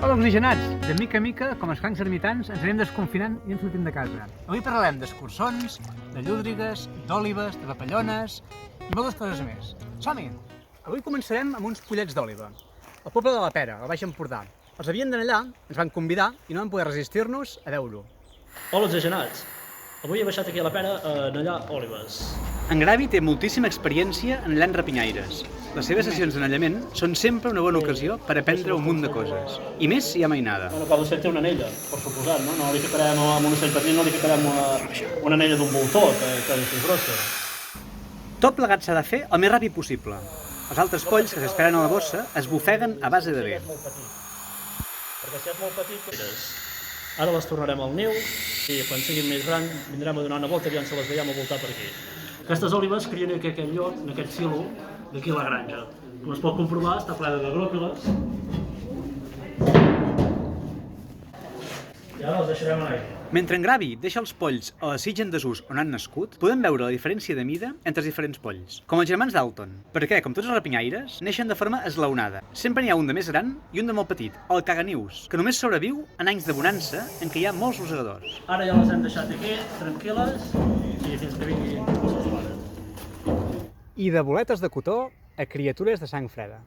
Hola, oxigenats! De mica en mica, com els crancs ermitans, ens anem desconfinant i ens sortim de casa. Avui parlarem d'escurçons, de llúdrigues, d'òlibes, de papallones i moltes coses més. Som-hi! Avui començarem amb uns pollets d'òliba, al poble de la Pera, al Baix Empordà. Els havien d'anar allà, ens van convidar i no vam poder resistir-nos a veure-ho. Hola, oxigenats! Avui he baixat aquí a la Pera a anar olives. En Gravi té moltíssima experiència en llant rapinyaires. Les seves sessions d'anellament són sempre una bona ocasió per aprendre un munt de coses. I més si hi ha mainada. Bueno, cada ocell té una anella, per suposat, no? No li ficarem amb un ocell petit, no li ficarem una anella d'un voltor, que és grossa. Tot plegat s'ha de fer el més ràpid possible. Els altres polls que s'esperen a la bossa es bofeguen a base de vent. Perquè si és molt petit... Ara les tornarem al niu i quan siguin més grans vindrem a donar una volta i se les veiem a voltar per aquí. Aquestes olives crien en aquest lloc, en aquest silo, d'aquí a la granja. Com es pot comprovar, està plena de bròquoles. I ara els deixarem a l'aigua. Mentre en Gravi deixa els polls a la sitja en desús on han nascut, podem veure la diferència de mida entre els diferents polls, com els germans Dalton, perquè, com tots els rapinyaires, neixen de forma esglaonada. Sempre n'hi ha un de més gran i un de molt petit, el caganius, que només sobreviu en anys de bonança en què hi ha molts rosegadors. Ara ja les hem deixat aquí, tranquil·les, i fins que vingui els seus pares. I de boletes de cotó a criatures de sang freda.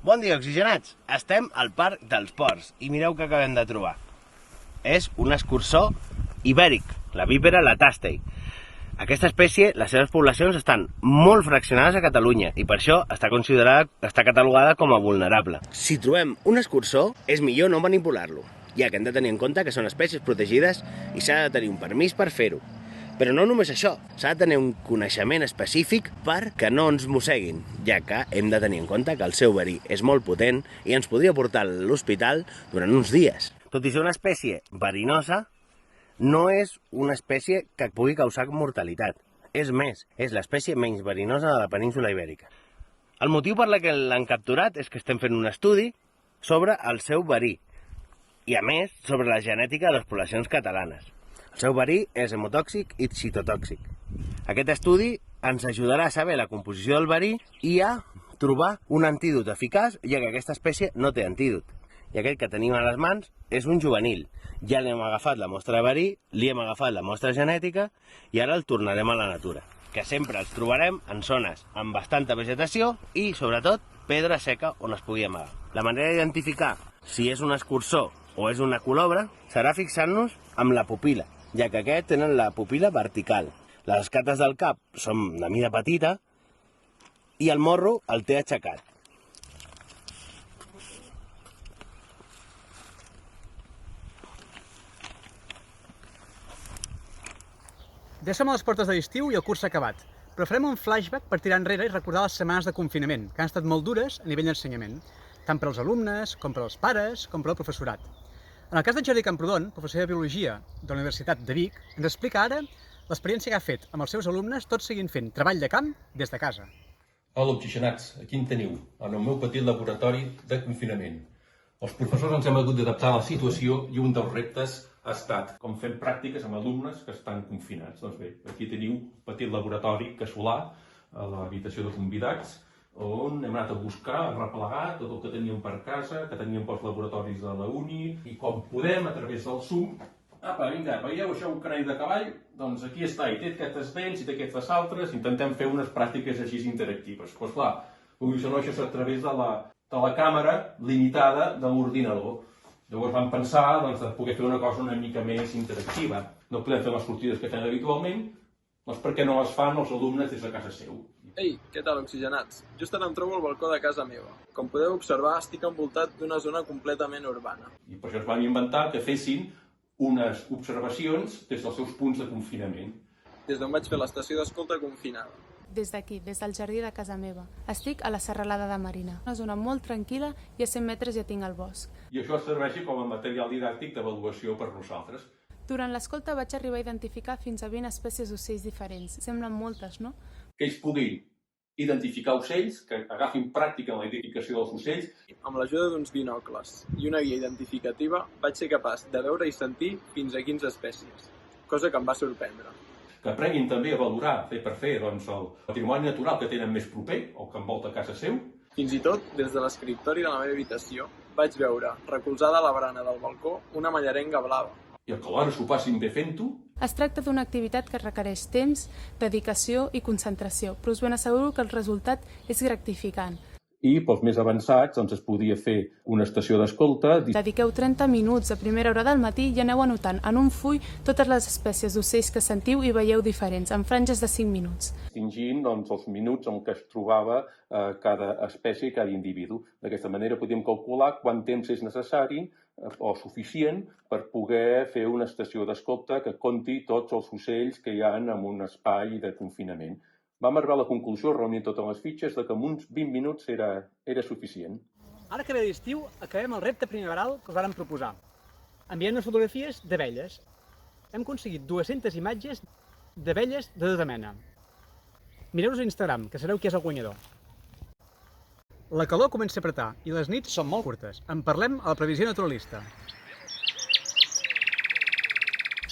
Bon dia, oxigenats! Estem al Parc dels Ports i mireu què acabem de trobar. És un escurçó ibèric, la vípera latàstei. Aquesta espècie, les seves poblacions estan molt fraccionades a Catalunya i per això està catalogada com a vulnerable. Si trobem un escurçó, és millor no manipular-lo, ja que hem de tenir en compte que són espècies protegides i s'ha de tenir un permís per fer-ho. Però no només això, s'ha de tenir un coneixement específic perquè no ens mosseguin, ja que hem de tenir en compte que el seu verí és molt potent i ens podria portar a l'hospital durant uns dies. Tot i ser una espècie verinosa, no és una espècie que pugui causar mortalitat. És més, és l'espècie menys verinosa de la península ibèrica. El motiu per la que l'han capturat és que estem fent un estudi sobre el seu verí i, a més, sobre la genètica de les poblacions catalanes. El seu verí és hemotòxic i citotòxic. Aquest estudi ens ajudarà a saber la composició del verí i a trobar un antídot eficaç, ja que aquesta espècie no té antídot. I aquest que tenim a les mans és un juvenil. Ja li hem agafat la mostra de verí, li hem agafat la mostra genètica i ara el tornarem a la natura, que sempre els trobarem en zones amb bastanta vegetació i, sobretot, pedra seca on es pugui amagar. La manera d'identificar si és un escurçó o és una colobra serà fixant-nos amb la pupil·la, ja que aquests tenen la pupil·la vertical. Les escates del cap són de mida petita i el morro el té aixecat. Ja som a les portes de l'estiu i el curs s'ha acabat, però farem un flashback per tirar enrere i recordar les setmanes de confinament, que han estat molt dures a nivell d'ensenyament, tant per als alumnes, com per als pares, com per al professorat. En el cas d'en Jordi Camprodon, professor de Biologia de la Universitat de Vic, ens explica ara l'experiència que ha fet amb els seus alumnes, tots seguint fent treball de camp des de casa. Hola, oxigenats, aquí en teniu, en el meu petit laboratori de confinament. Els professors ens hem hagut d'adaptar a la situació i un dels reptes ha estat com fent pràctiques amb alumnes que estan confinats. Doncs bé, aquí teniu un petit laboratori casolà a l'habitació de convidats on hem anat a buscar, a replegar tot el que teníem per casa, que teníem pels laboratoris de la uni i com podem a través del Zoom. Apa, vinga, veieu això, un canell de cavall? Doncs aquí està, i té aquestes dents i té aquestes altres. Intentem fer unes pràctiques així interactives. Doncs clar, això és a través de la càmera limitada de l'ordinador. Llavors vam pensar de poder fer una cosa una mica més interactiva. No podem fer les sortides que fem habitualment, doncs perquè no les fan els alumnes des de casa seu. Ei, què tal, oxigenats? Just ara em trobo al balcó de casa meva. Com podeu observar, estic envoltat d'una zona completament urbana. I per això es van inventar que fessin unes observacions des dels seus punts de confinament. Des d'on vaig fer l'estació d'escolta confinada. Des d'aquí, des del jardí de casa meva. Estic a la serralada de Marina, una zona molt tranquil·la i a 100 metres ja tinc el bosc. I això serveix com a material didàctic d'avaluació per nosaltres. Durant l'escolta vaig arribar a identificar fins a 20 espècies d'ocells diferents. Semblen moltes, no? Que ells puguin identificar ocells, que agafin pràctica en la identificació dels ocells. Amb l'ajuda d'uns binocles i una guia identificativa vaig ser capaç de veure i sentir fins a 15 espècies, cosa que em va sorprendre. Que aprenguin també a valorar, fer el patrimoni natural que tenen més proper, o que envolta casa seu, Fins i tot, des de l'escriptori de la meva habitació, vaig veure, recolzada a la barana del balcó, una mallarenga blava. I el que alhora s'ho passin bé fent-ho, Es tracta d'una activitat que requereix temps, dedicació i concentració, però us ben asseguro que el resultat és gratificant. i pels més avançats doncs, es podia fer una estació d'escolta. Dediqueu 30 minuts a primera hora del matí i aneu anotant en un full totes les espècies d'ocells que sentiu i veieu diferents, en franges de 5 minuts. Distingint doncs, els minuts en què es trobava cada espècie i cada individu. D'aquesta manera podíem calcular quant temps és necessari o suficient per poder fer una estació d'escolta que compti tots els ocells que hi ha en un espai de confinament. Vam arribar a la conclusió, reunint totes les fitxes, que amb uns 20 minuts era suficient. Ara que ve l'estiu, acabem el repte primaveral que us vàrem proposar. Enviem-nos fotografies d'abelles. Hem aconseguit 200 imatges d'abelles de tota mena. Mireu-nos a Instagram, que sabeu qui és el guanyador. La calor comença a apretar i les nits són molt curtes. En parlem a la previsió naturalista.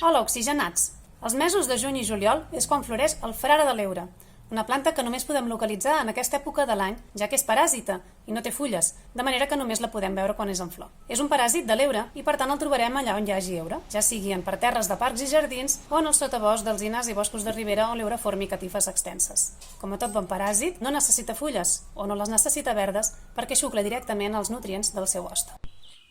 Hola, oxigenats! Els mesos de juny i juliol és quan floreix el frare de l'heure, una planta que només podem localitzar en aquesta època de l'any, ja que és paràsita i no té fulles, de manera que només la podem veure quan és en flor. És un paràsit de l'heure i per tant el trobarem allà on hi hagi heure, ja sigui en parterres de parcs i jardins o en el sotabosc d'alzines i boscos de ribera on l'heure formi catifes extenses. Com a tot bon paràsit, no necessita fulles o no les necessita verdes perquè xucla directament els nutrients del seu hoste.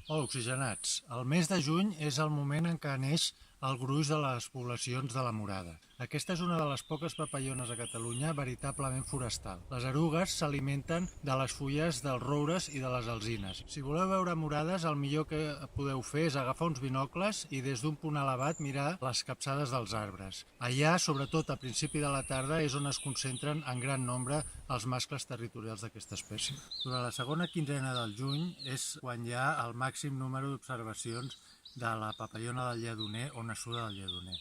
Hola, oxigenats. El mes de juny és el moment en què neix el gruix de les poblacions de la morada. Aquesta és una de les poques papallones a Catalunya veritablement forestal. Les erugues s'alimenten de les fulles dels roures i de les alzines. Si voleu veure morades, el millor que podeu fer és agafar uns binocles i des d'un punt elevat mirar les capçades dels arbres. Allà, sobretot a principi de la tarda, és on es concentren en gran nombre els mascles territorials d'aquesta espècie. Durant la segona quinzena del juny és quan hi ha el màxim número d'observacions de la papallona del lledoner o nassuda del lledoner.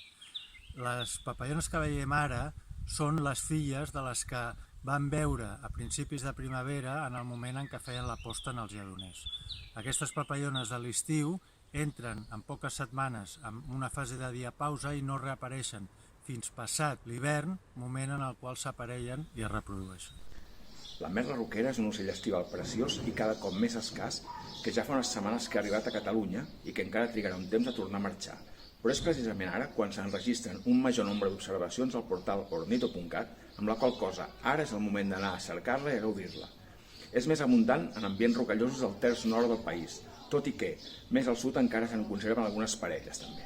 Les papallones que veiem ara són les filles de les que van veure a principis de primavera en el moment en què feien la posta en els lledoners. Aquestes papallones de l'estiu entren en poques setmanes en una fase de diapausa i no reapareixen fins passat l'hivern, moment en el qual s'aparellen i es reprodueixen. La merla roquera és un ocell estival preciós i cada cop més escàs que ja fa unes setmanes que ha arribat a Catalunya i que encara trigarà un temps a tornar a marxar. Però és precisament ara quan s'enregistren un major nombre d'observacions al portal ornito.cat, amb la qual cosa ara és el moment d'anar a cercar-la i a gaudir-la. És més abundant en ambients rocallosos del terç nord del país, tot i que més al sud encara se'n conserven algunes parelles també.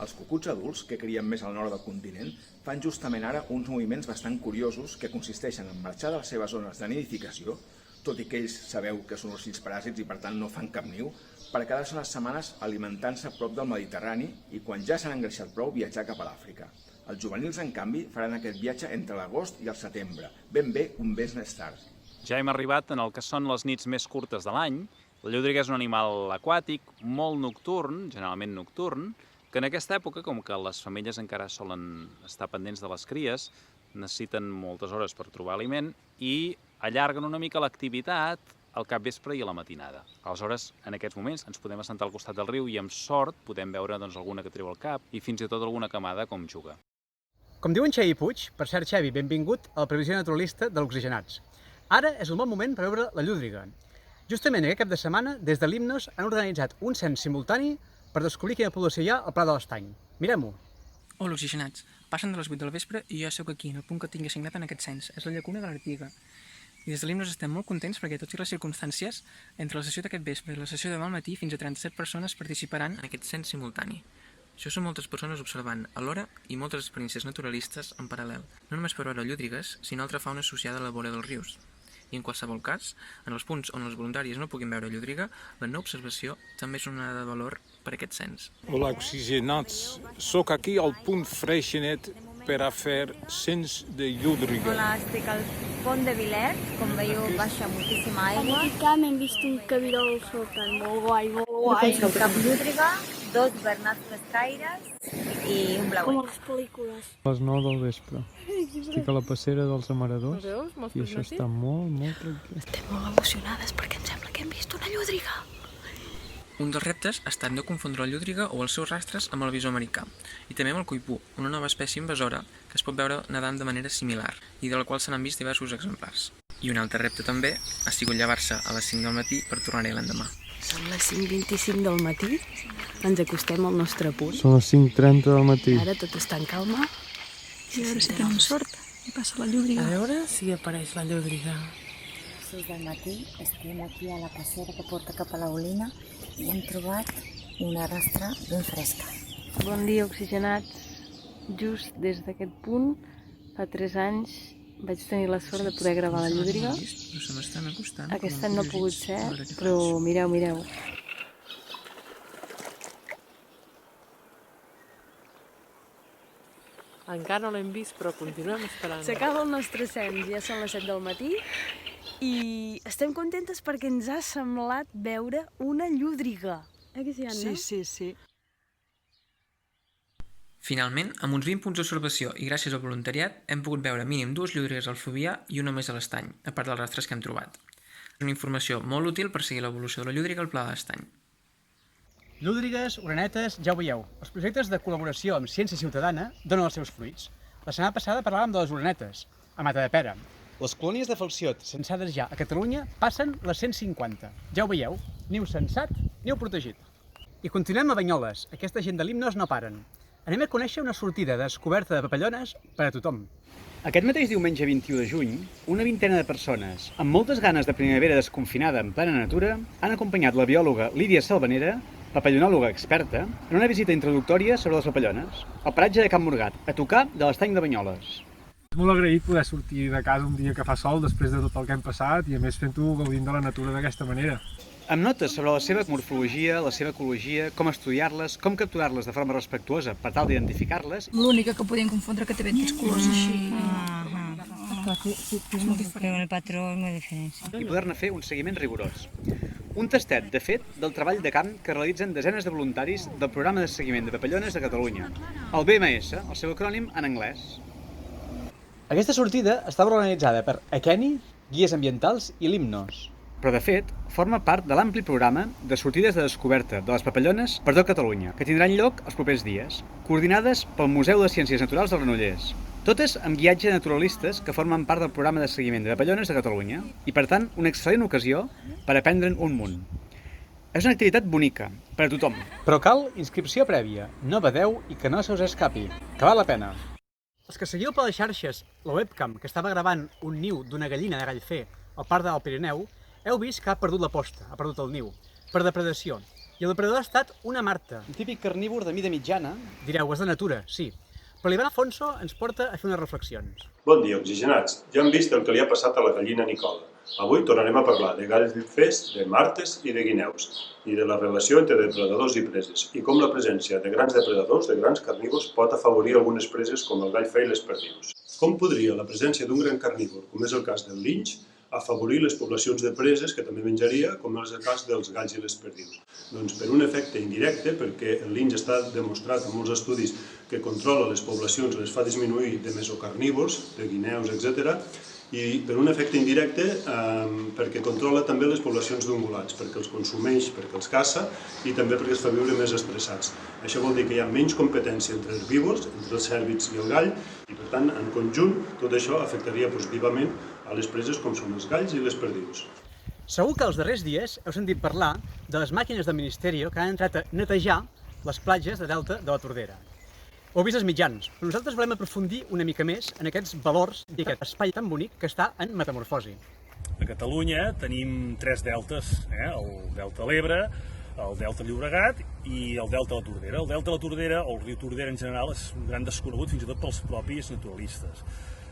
Els cucuts adults, que crien més al nord del continent, fan justament ara uns moviments bastant curiosos que consisteixen en marxar de les seves zones de nidificació, tot i que ells sabeu que són ocells paràsits i per tant no fan cap niu, per quedar-se unes setmanes alimentant-se a prop del Mediterrani i quan ja s'han engreixat prou viatjar cap a l'Àfrica. Els juvenils, en canvi, faran aquest viatge entre l'agost i el setembre, ben bé un mes més tard. Ja hem arribat en el que són les nits més curtes de l'any. La llúdriga és un animal aquàtic, molt nocturn, generalment nocturn, que en aquesta època, com que les femelles encara solen estar pendents de les cries, necessiten moltes hores per trobar aliment i allarguen una mica l'activitat al capvespre i a la matinada. Aleshores, en aquests moments, ens podem assentar al costat del riu i amb sort podem veure alguna que treu el cap i fins i tot alguna camada com juga. Com diu en Xavi Puig, per cert Xavi, benvingut a la previsió naturalista de l'Oxigenats. Ara és un bon moment per veure la llúdriga. Justament aquest cap de setmana, des de l'Himnos, han organitzat un cens simultani per descobrir quina població hi ha al Pla de l'Estany. Mirem-ho. Hola, oxigenats. Passen de les 8 del vespre i jo sóc aquí, en el punt que tinc assignat en aquest cens. És la llacuna de l'Artiga. I des de l'Himnos estem molt contents perquè, tot i les circumstàncies, entre la sessió d'aquest vespre i la sessió demà al matí, fins a 37 persones participaran en aquest cens simultani. Això són moltes persones observant alhora i moltes experiències naturalistes en paral·lel, no només per veure llúdrigues, sinó altra fauna associada a la vora dels rius. I en qualsevol cas, en els punts on els voluntaris no puguin veure llúdriga, la no observació també és una dada de valor per aquest cens. Hola, oxigenats. Soc aquí al punt Freixenet per a fer cens de llúdriga. Hola, estic al pont de Vilet, com veieu baixa moltíssima aigua. Aquí hem vist un cabirol soltant, molt guai, molt guai. Cap llúdriga, 2 bernats pescaires i un blauet. Com a les pel·lícules. A les 9 del vespre. Estic a la passera dels Amaradors i això està molt tranquil. Estem molt emocionades perquè em sembla que hem vist una llúdriga. Un dels reptes ha estat no confondre la llúdriga o els seus rastres amb el bisó americà, i també amb el coipú, una nova espècie invasora que es pot veure nedant de manera similar i de la qual se n'han vist diversos exemplars. I un altre repte també ha sigut llevar-se a les 5 del matí per tornar-hi l'endemà. Són les 5:25 del matí, ens acostem al nostre punt. Són les 5:30 del matí. Ara tot està en calma. I a veure si tenim sort i passa la llúdriga. A veure si apareix la llúdriga. 6 del matí, estem aquí a la passera que porta cap a l'Olina i hem trobat una rastra ben fresca. Bon dia, oxigenats. Just des d'aquest punt, fa 3 anys, vaig tenir la sort de poder gravar la llúdriga. Aquest any no ha pogut ser, però mireu, mireu. Encara no l'hem vist, però continuem esperant. S'acaba el nostre cens, ja són les 7 del matí i estem contentes perquè ens ha semblat veure una llúdriga. Que sí, Anna? Sí. Finalment, amb uns 20 punts d'observació i gràcies al voluntariat, hem pogut veure mínim 2 llúdrigues al Fluvià i una més a l'Estany, a part dels rastres que hem trobat. És una informació molt útil per seguir l'evolució de la llúdriga al Pla de l'Estany. Llúdrigues, orenetes, ja ho veieu. Els projectes de col·laboració amb ciència ciutadana donen els seus fruits. La setmana passada parlàvem de les orenetes, a Matadepera. Les colònies de falciot censades ja a Catalunya passen les 150. Ja ho veieu, niu censat, niu protegit. I continuem a Banyoles. Aquesta gent de l'Himnos no paren. Anem a conèixer una sortida de descoberta de papallones per a tothom. Aquest mateix diumenge 21 de juny, una vintena de persones, amb moltes ganes de primavera desconfinada en plena natura, han acompanyat la biòloga Lídia Salvanera, papallonòloga experta, en una visita introductòria sobre les papallones, al paratge de Can Morgat, a tocar de l'Estany de Banyoles. És molt agraït poder sortir de casa un dia que fa sol després de tot el que hem passat i a més fent-ho gaudint de la natura d'aquesta manera. Amb notes sobre la seva morfologia, la seva ecologia, com estudiar-les, com capturar-les de forma respectuosa per tal d'identificar-les. L'única que podien confondre que té aquests colors així. Però el patró és molt diferent. I poder-ne fer un seguiment rigorós. Un tastet, de fet, del treball de camp que realitzen desenes de voluntaris del Programa de Seguiment de Papallones de Catalunya, el BMS, el seu acrònim en anglès. Aquesta sortida estava organitzada per Ekeni, Guies Ambientals i l'Himnos, però de fet forma part de l'ampli programa de sortides de descoberta de les papallones per tot Catalunya, que tindran lloc els propers dies, coordinades pel Museu de Ciències Naturals de Granollers. Totes amb guiatge de naturalistes que formen part del Programa de Seguiment de Papallones de Catalunya i, per tant, una excel·lent ocasió per aprendre'n un munt. És una activitat bonica, per a tothom. Però cal inscripció prèvia, no badeu i que no se us escapi, que val la pena. Els que seguiu per les xarxes la webcam que estava gravant un niu d'una gallina de gallfer al Parc del Pirineu, heu vist que ha perdut la posta, ha perdut el niu, per depredació. I el depredador ha estat una marta, un típic carnívor de mida mitjana. Direu, és de natura, sí. Però l'Ivan Afonso ens porta a fer unes reflexions. Bon dia, oxigenats. Ja hem vist el que li ha passat a la gallina Nicola. Avui tornarem a parlar de gallfers, de martes i de guineus, i de la relació entre depredadors i preses, i com la presència de grans depredadors, de grans carnívors, pot afavorir algunes preses com el gall fer i les perdius. Com podria la presència d'un gran carnívor, com és el cas del linx, afavorir les poblacions de preses, que també menjaria, com és el cas dels galls i les perdius? Doncs per un efecte indirecte, perquè el linx està demostrat en molts estudis que controla les poblacions, les fa disminuir de mesocarnívors, de guineus, etc. I per un efecte indirecte, perquè controla també les poblacions d'ungulats, perquè els consumeix, perquè els caça i també perquè es fa viure més estressats. Això vol dir que hi ha menys competència entre herbívors, entre els cèrvids i el gall, i per tant, en conjunt, tot això afectaria positivament a les preses com són els galls i les perdius. Segur que els darrers dies heu sentit parlar de les màquines del Ministeri que han entrat a netejar les platges de delta de la Tordera. Ho heu vist als mitjans, però nosaltres volem aprofundir una mica més en aquests valors d'aquest espai tan bonic que està en metamorfosi. A Catalunya tenim 3 deltes, el delta l'Ebre, el delta Llobregat i el delta la Tordera. El delta la Tordera, o el riu Tordera en general, és un gran desconegut fins i tot pels propis naturalistes.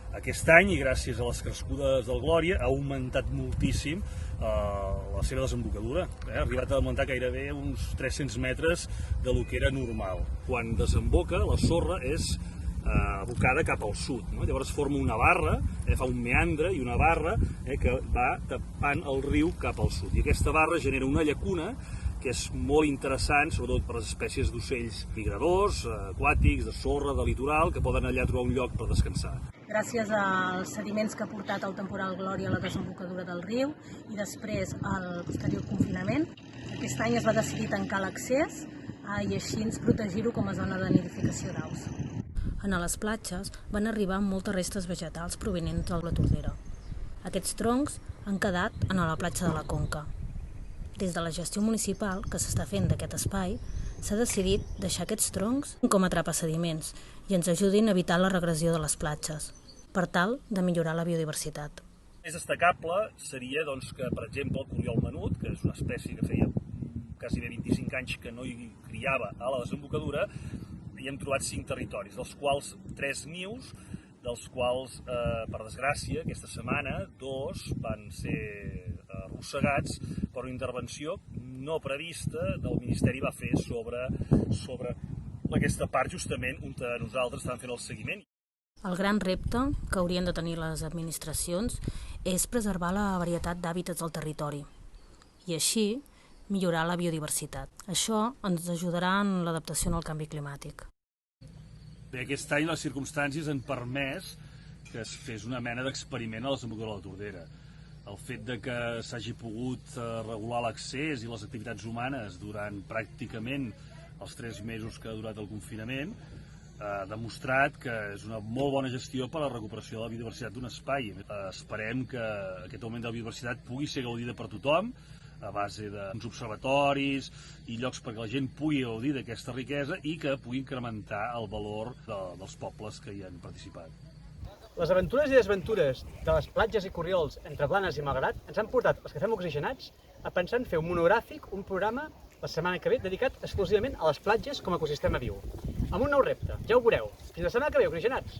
Aquest any, i gràcies a les crescudes del Glòria, ha augmentat moltíssim la seva desembocadura. Ha arribat a augmentar gairebé uns 300 metres de lo que era normal. Quan desemboca, la sorra és abocada cap al sud. Llavors forma una barra, fa un meandre i una barra que va tapant el riu cap al sud. I aquesta barra genera una llacuna que és molt interessant, sobretot per les espècies d'ocells migradors, aquàtics, de sorra, de litoral, que poden allà trobar un lloc per descansar. Gràcies als sediments que ha portat el temporal Glòria a la desembocadura del riu i després al posterior confinament, aquest any es va decidir tancar l'accés i així protegir-ho com a zona de nidificació d'aus. A les platges van arribar moltes restes vegetals provenents de la Tordera. Aquests troncs han quedat a la platja de la Conca. Des de la gestió municipal que s'està fent d'aquest espai, s'ha decidit deixar aquests troncs com a atrapasediments i ens ajudin a evitar la regressió de les platges, per tal de millorar la biodiversitat. Més destacable seria que, per exemple, el coriol menut, que és una espècie que feia quasi 25 anys que no hi criava a la desembocadura, i hem trobat 5 territoris, dels quals 3 nius, dels quals, per desgràcia, aquesta setmana 2 van ser arrossegats per una intervenció no prevista del Ministeri va fer sobre aquesta part justament on nosaltres estàvem fent el seguiment. El gran repte que haurien de tenir les administracions és preservar la varietat d'hàbitats del territori i així millorar la biodiversitat. Això ens ajudarà en l'adaptació al canvi climàtic. Bé, aquest any les circumstàncies han permès que es fes una mena d'experiment a la desembocadura de la Tordera. El fet de que s'hagi pogut regular l'accés i les activitats humanes durant pràcticament els 3 mesos que ha durat el confinament ha demostrat que és una molt bona gestió per a la recuperació de la biodiversitat d'un espai. Esperem que aquest augment de la biodiversitat pugui ser gaudida per tothom a base d'uns observatoris i llocs perquè la gent pugui gaudir d'aquesta riquesa i que pugui incrementar el valor dels pobles que hi han participat. Les aventures i desventures de les platges i corriols entre Blanes i Malgrat ens han portat els que fem Oxigenats a pensar en fer un monogràfic, un programa, la setmana que ve, dedicat exclusivament a les platges com a ecosistema viu. Amb un nou repte, ja ho veureu. Fins la setmana que ve, Oxigenats!